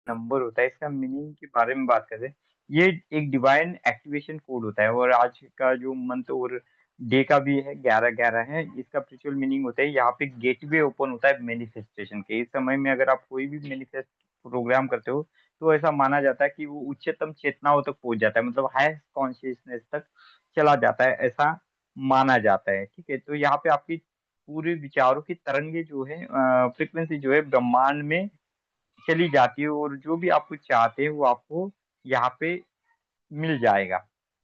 Number होता है, इसका मीनिंग के बारे में बात करें, ये एक डिवाइन एक्टिवेशन कोड होता है। और आज का जो मंथ और डे का भी है 11/11 है। इसका स्पिरिचुअल मीनिंग होता है यहाँ पे गेटवे ओपन होता है मैनिफेस्टेशन के। इस समय में अगर आप कोई भी मैनिफेस्ट प्रोग्राम करते हो तो ऐसा माना जाता है कि वो उच्चतम चेतनाओं तक पहुंच जाता है, मतलब हायर कॉन्शियसनेस तक चला जाता है, ऐसा माना जाता है। ठीक है, तो यहाँ पे आपकी पूरे विचारों की तरंगे जो है, फ्रिक्वेंसी जो है ब्रह्मांड में चली जाती है, और जो भी आप कुछ चाहते हैं वो आपको यहाँ पे मिल जाएगा।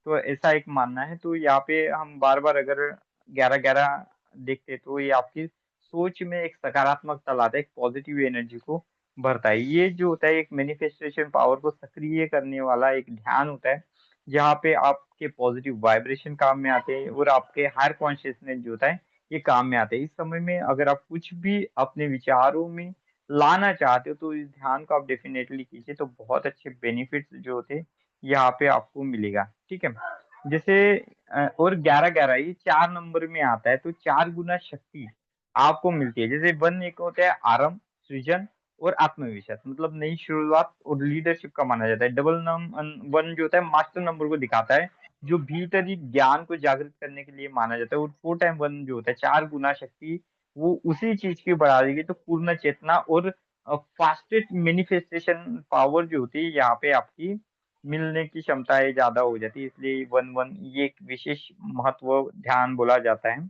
तो ऐसा एक मानना है। तो यहाँ पे हम बार बार अगर 11/11 देखते तो ये आपकी सोच में एक सकारात्मकता लाता है, एक पॉजिटिव एनर्जी को भरता है। ये जो होता है एक मैनिफेस्टेशन पावर को सक्रिय करने वाला एक ध्यान होता है, जहाँ पे आपके पॉजिटिव वाइब्रेशन काम में आते हैं और आपके हायर कॉन्शियसनेस जो होता है ये काम में आते हैं। इस समय में अगर आप कुछ भी अपने विचारों में लाना चाहते हो तो इस ध्यान को आप डेफिनेटली कीजिए, तो बहुत अच्छे बेनिफिट्स जो होते हैं यहाँ पे आपको मिलेगा। ठीक है, जैसे और 11/11 ये 4 नंबर में आता है, तो 4 गुना शक्ति आपको मिलती है। जैसे वन एक होता है आरंभ, सृजन और आत्मविश्वास, मतलब नई शुरुआत और लीडरशिप का माना जाता है। डबल वन जो होता है मास्टर नंबर को दिखाता है, जो भीतरी ज्ञान को जागृत करने के लिए माना जाता है। और 4 टाइम 1 जो होता है 4 गुना शक्ति, वो उसी चीज की बढ़ा देगी। तो पूर्ण चेतना और फास्टेस्ट मैनिफेस्टेशन पावर जो होती है यहाँ पे आपकी मिलने की क्षमताएं ज्यादा हो जाती है, इसलिए 1/1 ये एक विशेष महत्व ध्यान बोला जाता है।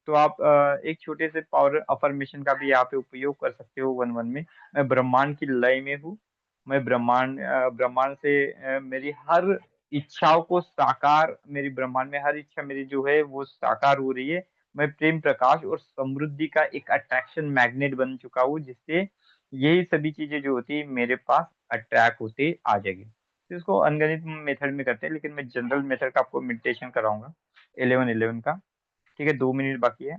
तो आप एक छोटे से पावर अफर्मेशन का भी यहाँ पे उपयोग कर सकते हो 1/1 में। मैं ब्रह्मांड की लय में हूँ, मैं ब्रह्मांड से मेरी हर इच्छाओं को साकार, मेरी ब्रह्मांड में हर इच्छा मेरी जो है वो साकार हो रही है। मैं प्रेम, प्रकाश और समृद्धि का एक अट्रैक्शन मैग्नेट बन चुका हूँ, जिससे यही सभी चीजें जो होती है मेरे पास अट्रैक्ट होते आ जाएगी। तो इसको अनगणित मेथड में करते हैं, लेकिन मैं जनरल मेथड का आपको मेडिटेशन कराऊंगा 11/11 का। ठीक है, 2 मिनट बाकी है।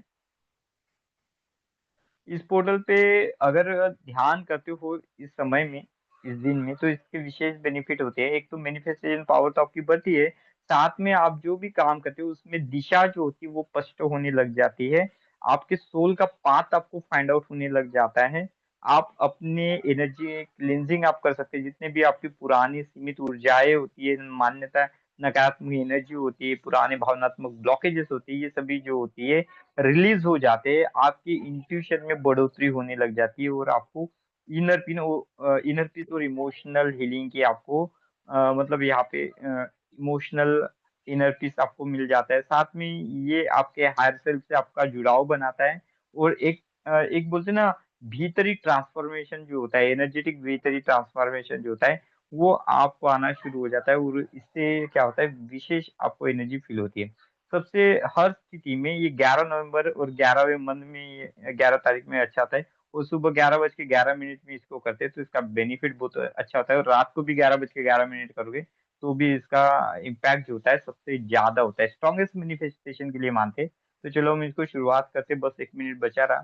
इस पोर्टल पे अगर ध्यान करते हो इस समय में, इस दिन में, तो इसके विशेष बेनिफिट होते हैं। एक तो मैनिफेस्टेशन पावर तो आपकी बढ़ती है, साथ में आप जो भी काम करते हो उसमें दिशा जो होती है वो स्पष्ट होने लग जाती है। आपके सोल का पाथ आपको फाइंड आउट होने लग जाता है। आप अपने एनर्जी क्लींजिंग आप कर सकते हैं, जितने भी आपकी पुरानी सीमित ऊर्जाएं होती है, मान्यता, नकारात्मक एनर्जी होती है, पुराने भावनात्मक ब्लॉकेजेस होती है, ये सभी जो होती है रिलीज हो जाते हैं। आपकी इंट्यूशन में बढ़ोतरी होने लग जाती है, और आपको इनर पीस और इमोशनल हीलिंग की आपको मतलब यहाँ पे इमोशनल इनर पीस आपको मिल जाता है। साथ में ये आपके हायर सेल्फ से आपका जुड़ाव बनाता है। और एक बोलते हैं ना, भीतरी ट्रांसफॉर्मेशन जो होता है, एनर्जेटिक भीतरी ट्रांसफॉर्मेशन जो होता है वो आपको आना शुरू हो जाता है, और इससे क्या होता है विशेष आपको एनर्जी फील होती है। सबसे हर स्थिति में ये 11 नवंबर और 11वें मंथ में, ये 11 तारीख में अच्छा आता है। और सुबह 11:11 में इसको करते हैं तो इसका बेनिफिट बहुत अच्छा होता है। और रात को भी 11:11 करोगे तो भी इसका इम्पैक्ट जो होता है सबसे ज्यादा होता है, स्ट्रॉन्गेस्ट मैनिफेस्टेशन के लिए मानते हैं। तो चलो हम इसको शुरुआत करते हैं, बस 1 मिनट बचा रहा।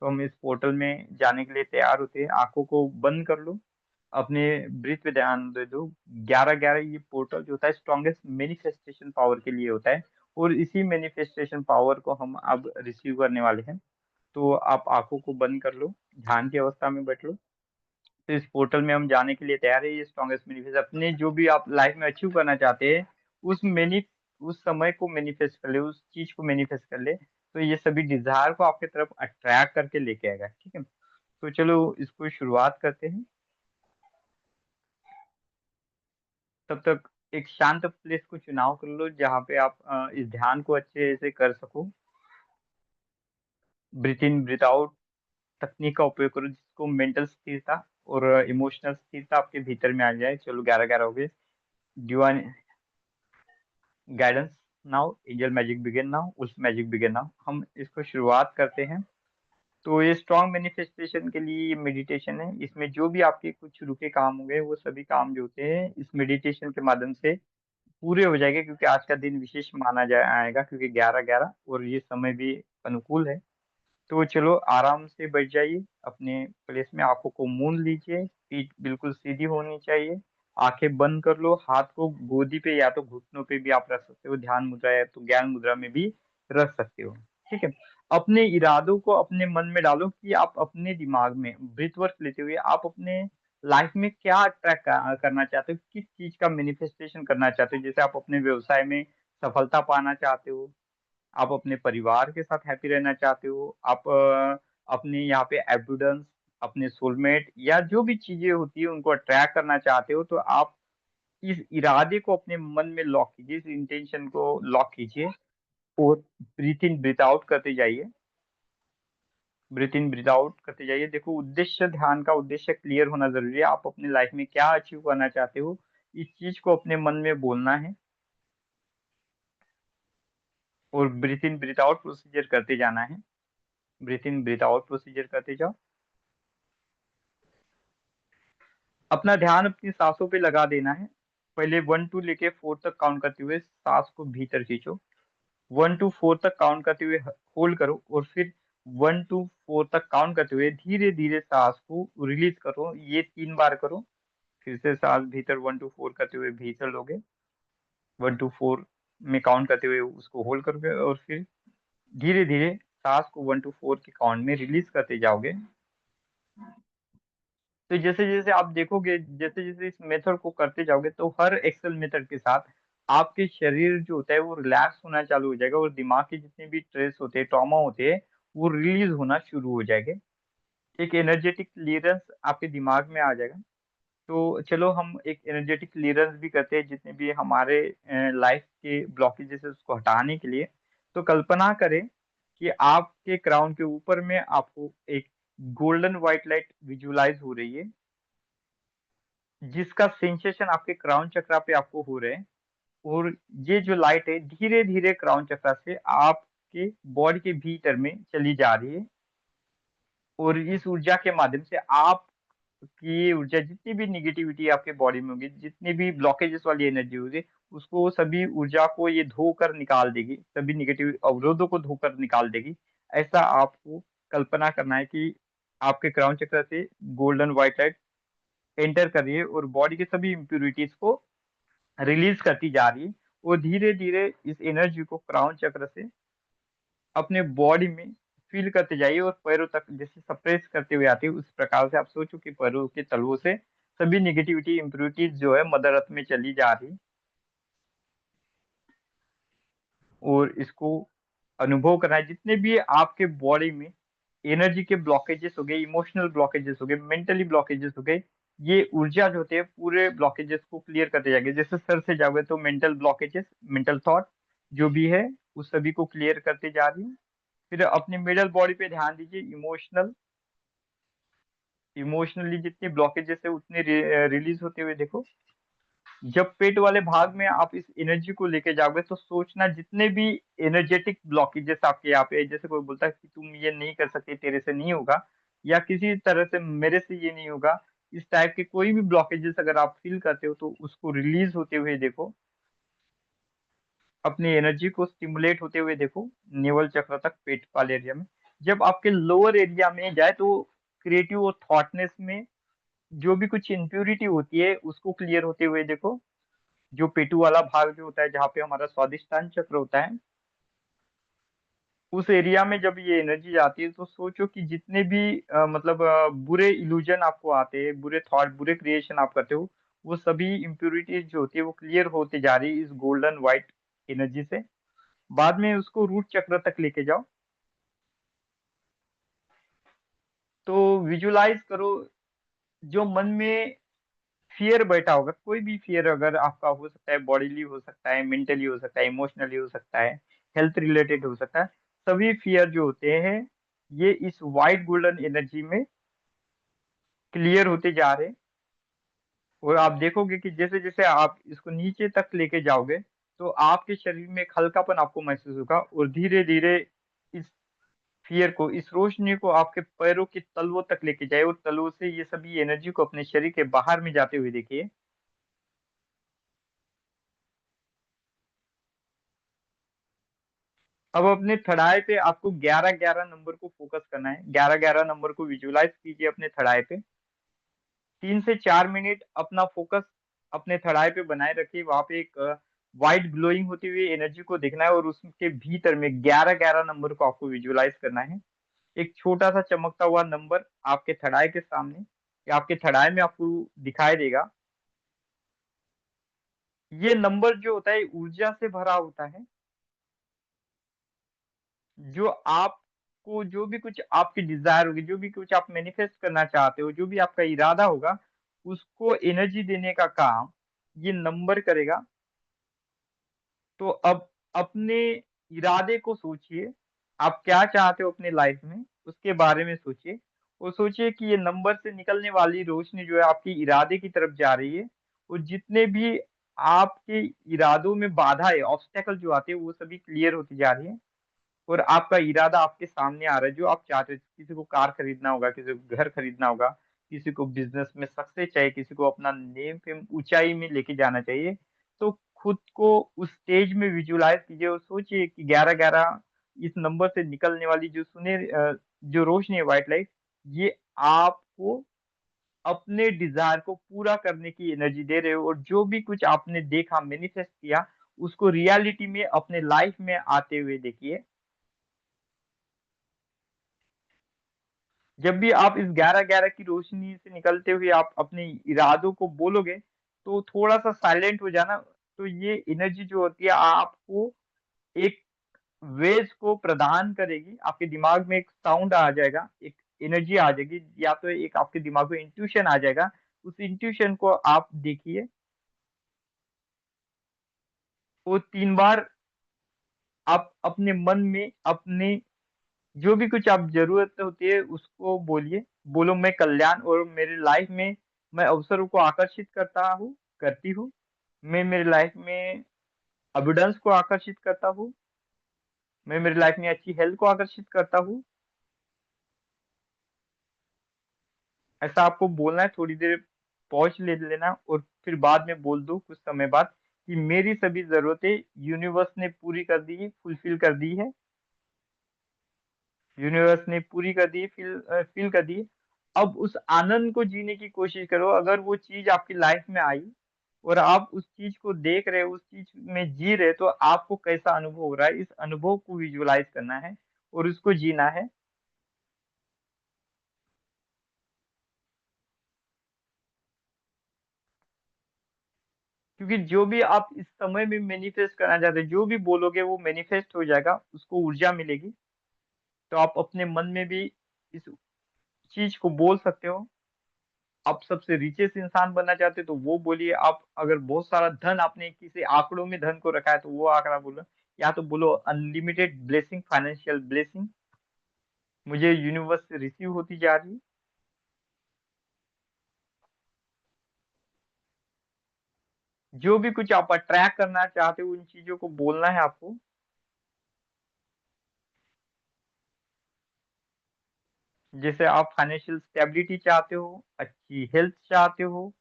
तो हम इस पोर्टल में जाने के लिए तैयार होते हैं। आंखों को बंद कर लो, अपने ब्रीथ पे ध्यान दे दो। 11/11 ये पोर्टल जो होता है स्ट्रॉन्गेस्ट मैनिफेस्टेशन पावर के लिए होता है, और इसी मैनिफेस्टेशन पावर को हम अब रिसीव करने वाले हैं। तो आप आंखों को बंद कर लो, ध्यान की अवस्था में बैठ लो। तो इस पोर्टल में हम जाने के लिए तैयार है। ये स्ट्रॉन्गेस्ट मैनिफेस्ट अपने जो भी आप लाइफ में अचीव करना चाहते हैं उस मैनि उस समय को मैनिफेस्ट कर ले, उस चीज को मैनिफेस्ट कर ले, तो ये सभी डिजायर को आपके तरफ अट्रैक्ट करके लेके आएगा। ठीक है, तो चलो इसको शुरुआत करते हैं। तब तक एक शांत प्लेस को चुनाव कर लो जहाँ पे आप इस ध्यान को अच्छे से कर सको। ब्रीथ इन ब्रीथ आउट तकनीक का उपयोग करो, जिसको मेंटल स्थिरता और इमोशनल स्थिरता आपके भीतर में आ जाए। चलो 11/11 हो गए। Divine guidance now, angel magic begin now, wolf magic begin now. हम इसको शुरुआत करते हैं। तो ये स्ट्रॉन्ग मैनिफेस्टेशन के लिए ये मेडिटेशन है। इसमें जो भी आपके कुछ रुके काम होंगे वो सभी काम जो होते हैं इस मेडिटेशन के माध्यम से पूरे हो जाएंगे, क्योंकि आज का दिन विशेष माना जाएगा, क्योंकि 11/11 और ये समय भी अनुकूल है। तो चलो आराम से बैठ जाइए अपने प्लेस में, आंखों को मूंद लीजिए, पीठ बिल्कुल सीधी होनी चाहिए। आंखें बंद कर लो, हाथ को गोदी पे या तो घुटनों पे भी आप रख सकते हो, ध्यान मुद्रा या तो ज्ञान मुद्रा में भी रख सकते हो। ठीक है, अपने इरादों को अपने मन में डालो कि आप अपने दिमाग में ब्रीथ वर्क लेते हुए आप अपने लाइफ में क्या अट्रैक्ट करना चाहते हो, किस चीज का मैनिफेस्टेशन करना चाहते हो। जैसे आप अपने व्यवसाय में सफलता पाना चाहते हो, आप अपने परिवार के साथ हैप्पी रहना चाहते हो, आप अपने यहाँ पे एबुडेंस, अपने सोलमेट या जो भी चीजें होती है उनको अट्रैक्ट करना चाहते हो, तो आप इस इरादे को अपने मन में लॉक कीजिए, इस इंटेंशन को लॉक कीजिए और ब्रीथ इन ब्रीथ आउट करते जाइए। ब्रीथ इन ब्रीथ आउट करते जाइए। देखो, उद्देश्य, ध्यान का उद्देश्य क्लियर होना जरूरी है। आप अपनी लाइफ में क्या अचीव करना चाहते हो, इस चीज को अपने मन में बोलना है और ब्रीथ इन ब्रीथ आउट प्रोसीजर करते जाना है। ब्रीथ इन ब्रीथ आउट प्रोसीजर करते जाओ। अपना ध्यान अपनी सांसों पे लगा देना है। पहले 1 2 लेके 4 तक काउंट करते हुए सांस को भीतर खींचो। 1 to 4 तक काउंट करते हुए होल्ड करो और फिर 1 to 4 तक काउंट करते हुए धीरे धीरे सांस को रिलीज करो। ये 3 बार करो। फिर से सांस भीतर 1 to 4 करते हुए भीतर लोगे। 1 to 4 में काउंट करते हुए उसको होल्ड करोगे और फिर धीरे धीरे सांस को 1 to 4 के काउंट में रिलीज करते जाओगे। तो जैसे जैसे आप देखोगे, जैसे जैसे इस मेथड को करते जाओगे, तो हर एक्सेल मेथड के साथ आपके शरीर जो होता है वो रिलैक्स होना चालू हो जाएगा और दिमाग के जितने भी स्ट्रेस होते हैं, ट्रॉमा होते हैं, वो रिलीज होना शुरू हो जाएंगे। एक एनर्जेटिक क्लियरेंस आपके दिमाग में आ जाएगा। तो चलो हम एक एनर्जेटिक क्लियरेंस भी करते हैं, जितने भी हमारे लाइफ के ब्लॉकेजेस है उसको हटाने के लिए। तो कल्पना करें कि आपके क्राउन के ऊपर में आपको एक गोल्डन व्हाइट लाइट विजुलाइज हो रही है, जिसका सेंसेशन आपके क्राउन चक्रा पे आपको हो रहे हैं। और ये जो लाइट है धीरे धीरे क्राउन चक्रा से आपके बॉडी के भीतर में चली जा रही है और इस ऊर्जा के माध्यम से आपकी ये ऊर्जा, जितनी भी निगेटिविटी आपके बॉडी में होगी, जितनी भी ब्लॉकेजेस वाली एनर्जी होगी, उसको सभी ऊर्जा को ये धोकर निकाल देगी, सभी निगेटिव अवरोधों को धोकर निकाल देगी। ऐसा आपको कल्पना करना है कि आपके क्राउन चक्र से गोल्डन व्हाइट लाइट एंटर कर रही है और बॉडी के सभी इम्प्योरिटीज को रिलीज करती जा रही है। और धीरे धीरे इस एनर्जी को क्राउन चक्र से अपने बॉडी में फील करते जाइए और पैरों तक जैसे सप्रेस करते हुए आती है, उस प्रकार से आप सोचो कि पैरों के तलवों से सभी निगेटिविटी इम्प्योरिटीज जो है मदर अर्थ में चली जा रही। और इसको अनुभव करना है, जितने भी आपके बॉडी में एनर्जी के ब्लॉकेजेस हो गए, इमोशनल ब्लॉकेजेस हो गए, मेंटली ब्लॉकेजेस हो गए, ये ऊर्जा जो होती है पूरे ब्लॉकेजेस को क्लियर करते जाएंगे। जैसे सर से जाओगे तो मेंटल ब्लॉकेजेस, मेंटल थॉट जो भी है उस सभी को क्लियर करते जा रही है। फिर अपने मिडल बॉडी पे ध्यान दीजिए। इमोशनली जितने ब्लॉकेजेस है उतने रिलीज होते हुए देखो। जब पेट वाले भाग में आप इस एनर्जी को लेके जाओगे तो सोचना, जितने भी एनर्जेटिक ब्लॉकेजेस आपके यहाँ पे, जैसे कोई बोलता है कि तुम ये नहीं कर सकते, तेरे से नहीं होगा, या किसी तरह से मेरे से ये नहीं होगा, इस टाइप के कोई भी ब्लॉकेजेस अगर आप फील करते हो तो उसको रिलीज होते हुए देखो। अपनी एनर्जी को स्टिमुलेट होते हुए देखो नेवल चक्र तक, पेट वाले एरिया में। जब आपके लोअर एरिया में जाए तो क्रिएटिव और थॉटनेस में जो भी कुछ इम्प्योरिटी होती है उसको क्लियर होते हुए देखो। जो पेटू वाला भाग जो होता है, जहाँ पे हमारा स्वादिष्टान चक्र होता है, उस एरिया में जब ये एनर्जी आती है तो सोचो कि जितने भी मतलब बुरे इल्यूजन आपको आते हैं, बुरे थॉट, बुरे क्रिएशन आप करते हो, वो सभी इम्प्योरिटीज जो होती है वो क्लियर होते जा रही है इस गोल्डन व्हाइट एनर्जी से। बाद में उसको रूट चक्र तक लेके जाओ। तो विजुलाइज करो, जो मन में फियर बैठा होगा, कोई भी फियर अगर आपका हो सकता है, बॉडीली हो सकता है, मेंटली हो सकता है, इमोशनली हो सकता है, हेल्थ रिलेटेड हो सकता है, सभी फियर जो होते हैं ये इस वाइट गोल्डन एनर्जी में क्लियर होते जा रहे हैं। और आप देखोगे कि जैसे जैसे आप इसको नीचे तक लेके जाओगे तो आपके शरीर में एक हल्कापन आपको महसूस होगा और धीरे धीरे इस फियर को, इस रोशनी को आपके पैरों के तलवों तक लेके जाए और तलवों से ये सभी एनर्जी को अपने शरीर के बाहर में जाते हुए देखिए। अब अपने थड़ाए पे आपको 11 11 नंबर को फोकस करना है। 11 11 नंबर को विजुलाइज कीजिए अपने थड़ाए पे। 3 से 4 मिनट अपना फोकस अपने थड़ाए पे बनाए रखिए। वहां पे एक वाइट ग्लोइंग होती हुई एनर्जी को देखना है और उसके भीतर में 11 11 नंबर को आपको विजुलाइज करना है। एक छोटा सा चमकता हुआ नंबर आपके थड़ाए के सामने। या आपके थर्ड आई में आपको दिखाई देगा। ये नंबर जो होता है ऊर्जा से भरा होता है। जो आपको जो भी कुछ आपकी डिज़ायर होगी, जो भी कुछ आप मैनिफेस्ट करना चाहते हो, जो भी आपका इरादा होगा, उसको एनर्जी देने का काम ये नंबर करेगा। तो अब अपने इरादे को सोचिए, आप क्या चाहते हो अपनी लाइफ में, उसके बारे में सोचिए और सोचिए कि ये नंबर से निकलने वाली रोशनी जो है आपके इरादे की तरफ जा रही है और जितने भी आपके इरादों में बाधाएँ, ऑब्स्टेकल जो आते हैं, वो सभी क्लियर होती जा रही हैं। और आपका इरादा आपके सामने आ रहा है जो आप चाहते हो। किसी को कार खरीदना होगा, किसी को घर खरीदना होगा, किसी को बिज़नेस में सक्सेस चाहिए, किसी को अपना नेम फेम ऊँचाई में लेके जाना चाहिए। तो खुद को उस स्टेज में विजुअलाइज़ कीजिए और सोचिए कि 11-11 इस नंबर से निकलने वाली जो जो रोशनी है व्हाइट लाइट, ये आपको अपने डिज़ायर को पूरा करने की एनर्जी दे रहे हो और जो भी कुछ आपने देखा, मैनिफेस्ट किया, उसको रियलिटी में अपने लाइफ में आते हुए देखिए। जब भी आप इस 11-11 की रोशनी से निकलते हुए आप अपने इरादों को बोलोगे, तो थोड़ा-सा साइलेंट हो जाना, तो ये एनर्जी जो होती है आपको एक वेव्स को प्रदान करेगी। आपके दिमाग में एक साउंड आ जाएगा, एक एनर्जी आ जाएगी या तो एक आपके दिमाग में इंट्यूशन आ जाएगा। उस इंट्यूशन को आप देखिए, वो 3 बार आप अपने मन में अपने जो भी कुछ आप ज़रूरत होती है उसको बोलिए। बोलो मैं कल्याण और मेरी लाइफ़ में मैं अवसरों को आकर्षित करता हूँ, करती हूँ। मैं मेरी लाइफ़ में अबंडेंस को आकर्षित करता हूँ। मैं मेरी लाइफ़ में अच्छी हेल्थ को आकर्षित करता हूँ। ऐसा आपको बोलना है, थोड़ी देर पॉज़ ले लेना और फिर बाद में बोल दो कुछ समय बाद कि मेरी सभी ज़रूरतें यूनिवर्स ने पूरी कर दी है, फुलफ़िल कर दी है। यूनिवर्स ने पूरी कर दी, फ़ील कर दी। अब उस आनंद को जीने की कोशिश करो। अगर वो चीज़ आपकी लाइफ़ में आई और आप उस चीज़ को देख रहे हो, उस चीज़ में जी रहे हो, तो आपको कैसा अनुभव हो रहा है, इस अनुभव को विज़ुअलाइज़ करना है और उसको जीना है। क्योंकि जो भी आप इस समय में मैनिफेस्ट करना चाहते हो, जो भी बोलोगे वो मैनिफेस्ट हो जाएगा, उसको ऊर्जा मिलेगी। तो आप अपने मन में भी इस चीज़ को बोल सकते हो। आप सबसे रिचेस्ट इंसान बनना चाहते हो तो वो बोलिए। आप अगर बहुत सारा धन आपने किसी आंकड़ों में धन को रखा है तो वो आंकड़ा बोलो, या तो बोलो अनलिमिटेड ब्लेसिंग, फाइनेंशियल ब्लेसिंग मुझे यूनिवर्स से रिसीव होती जा रही है। जो भी कुछ आप अट्रैक्ट करना चाहते हो उन चीज़ों को बोलना है आपको। जैसे आप फाइनेंशियल स्टेबिलिटी चाहते हो, अच्छी हेल्थ चाहते हो,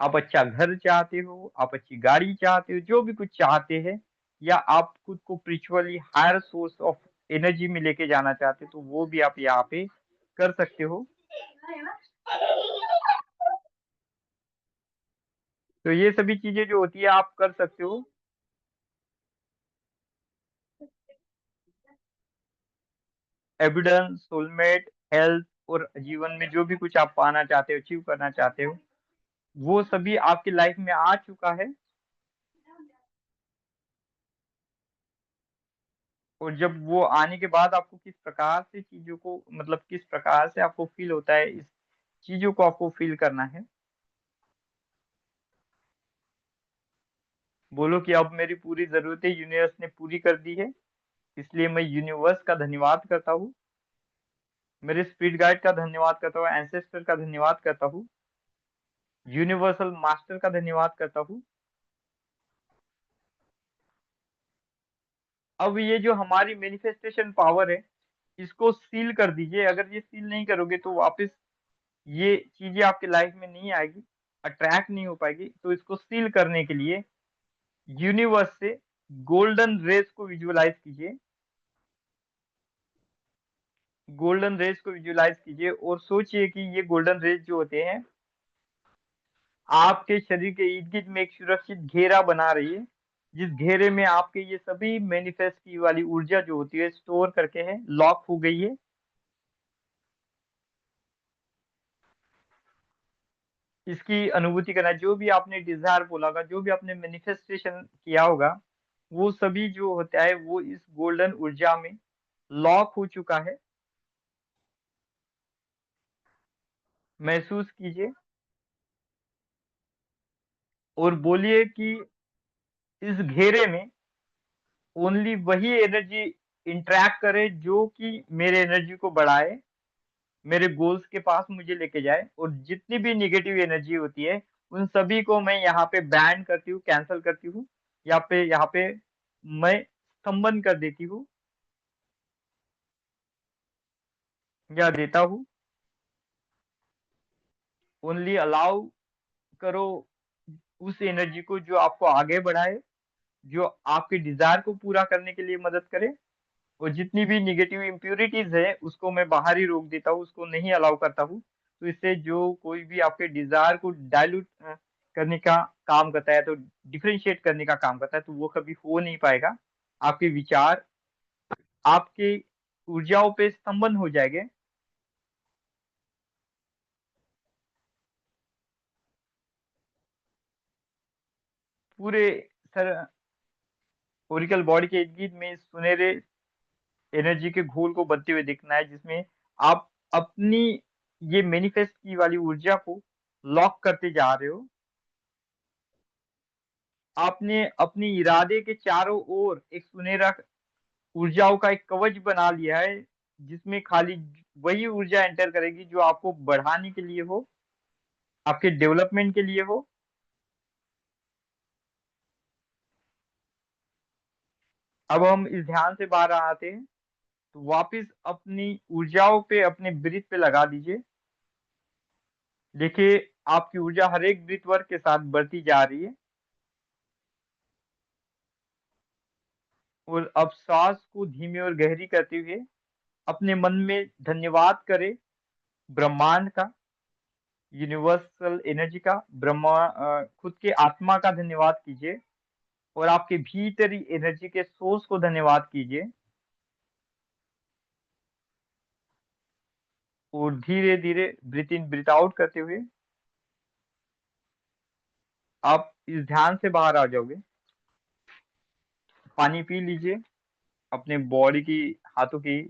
आप अच्छा घर चाहते हो, आप अच्छी गाड़ी चाहते हो, जो भी कुछ चाहते हैं या आप खुद को spiritually higher source of energy में लेके जाना चाहते हो, तो वो भी आप यहाँ पे कर सकते हो। तो ये सभी चीज़ें जो होती है आप कर सकते हो। एविडेंस, सोलमेट, हेल्थ और जीवन में जो भी कुछ आप पाना चाहते हो, अचीव करना चाहते हो, वो सभी आपकी लाइफ में आ चुका है। और जब वो आने के बाद आपको किस प्रकार से चीज़ों को मतलब किस प्रकार से आपको फ़ील होता है, इस चीज़ों को आपको फ़ील करना है। बोलो कि अब मेरी पूरी ज़रूरतें यूनिवर्स ने पूरी कर दी है, इसलिए मैं यूनिवर्स का धन्यवाद करता हूँ। मेरे स्पिरिट गाइड का धन्यवाद करता हूँ, एंसेस्टर का धन्यवाद करता हूँ, यूनिवर्सल मास्टर का धन्यवाद करता हूँ। अब ये जो हमारी मैनिफेस्टेशन पावर है, इसको सील कर दीजिए। अगर ये सील नहीं करोगे तो वापस ये चीज़ें आपकी लाइफ में नहीं आएगी, अट्रैक्ट नहीं हो पाएगी। तो इसको सील करने के लिए यूनिवर्स से गोल्डन रेज़ को विजुअलाइज़ कीजिए। गोल्डन रेज़ को विजुअलाइज़ कीजिए और सोचिए कि ये गोल्डन रेज़ जो होते हैं, आपके शरीर के इर्द-गिर्द में एक सुरक्षित घेरा बना रही है, जिस घेरे में आपके ये सभी मैनिफेस्ट की वाली ऊर्जा जो होती है स्टोर करके है, लॉक हो गई है। इसकी अनुभूति करना है। जो भी आपने डिजायर बोला होगा, जो भी आपने मैनिफेस्टेशन किया होगा, वो सभी जो होता है वो इस गोल्डन ऊर्जा में लॉक हो चुका है। महसूस कीजिए और बोलिए कि इस घेरे में ओनली वही एनर्जी इंटरैक्ट करे जो कि मेरे एनर्जी को बढ़ाए, मेरे गोल्स के पास मुझे लेके जाए, और जितनी भी निगेटिव एनर्जी होती है उन सभी को मैं यहाँ पे बैन करती हूँ, कैंसल करती हूँ। यहाँ पे मैं स्तंभन कर देती हूँ या देता हूँ। ओनली अलाउ करो उस एनर्जी को जो आपको आगे बढ़ाए, जो आपके डिजायर को पूरा करने के लिए मदद करे, और जितनी भी निगेटिव इम्प्योरिटीज है उसको मैं बाहर ही रोक देता हूँ, उसको नहीं अलाउ करता हूँ। तो इससे जो कोई भी आपके डिजायर को डाइल्यूट करने का काम करता है, तो डिफरेंशिएट करने का काम करता है, तो वो कभी हो नहीं पाएगा। आपके विचार आपके ऊर्जाओं पे स्तंभन हो जाएंगे। पूरे सर ओरिकल बॉडी के इर्द गिर्द में सुनहरे एनर्जी के घोल को बनते हुए दिखना है, जिसमें आप अपनी ये मैनिफेस्ट की वाली ऊर्जा को लॉक करते जा रहे हो। आपने अपनी इरादे के चारों ओर एक सुनहरा ऊर्जाओं का एक कवच बना लिया है, जिसमें खाली वही ऊर्जा एंटर करेगी जो आपको बढ़ाने के लिए हो, आपके डेवलपमेंट के लिए हो। अब हम इस ध्यान से बाहर आते हैं, तो वापस अपनी ऊर्जाओं पे अपने ब्रीथ पे लगा दीजिए। देखिए आपकी ऊर्जा हर एक ब्रीथ वर्क के साथ बढ़ती जा रही है। और अब सांस को धीमी और गहरी करते हुए अपने मन में धन्यवाद करें ब्रह्मांड का, यूनिवर्सल एनर्जी का, खुद के आत्मा का धन्यवाद कीजिए, और आपके भीतरी एनर्जी के सोर्स को धन्यवाद कीजिए। और धीरे धीरे ब्रीथ इन ब्रीथ आउट करते हुए आप इस ध्यान से बाहर आ जाओगे। पानी पी लीजिए, अपने बॉडी की, हाथों की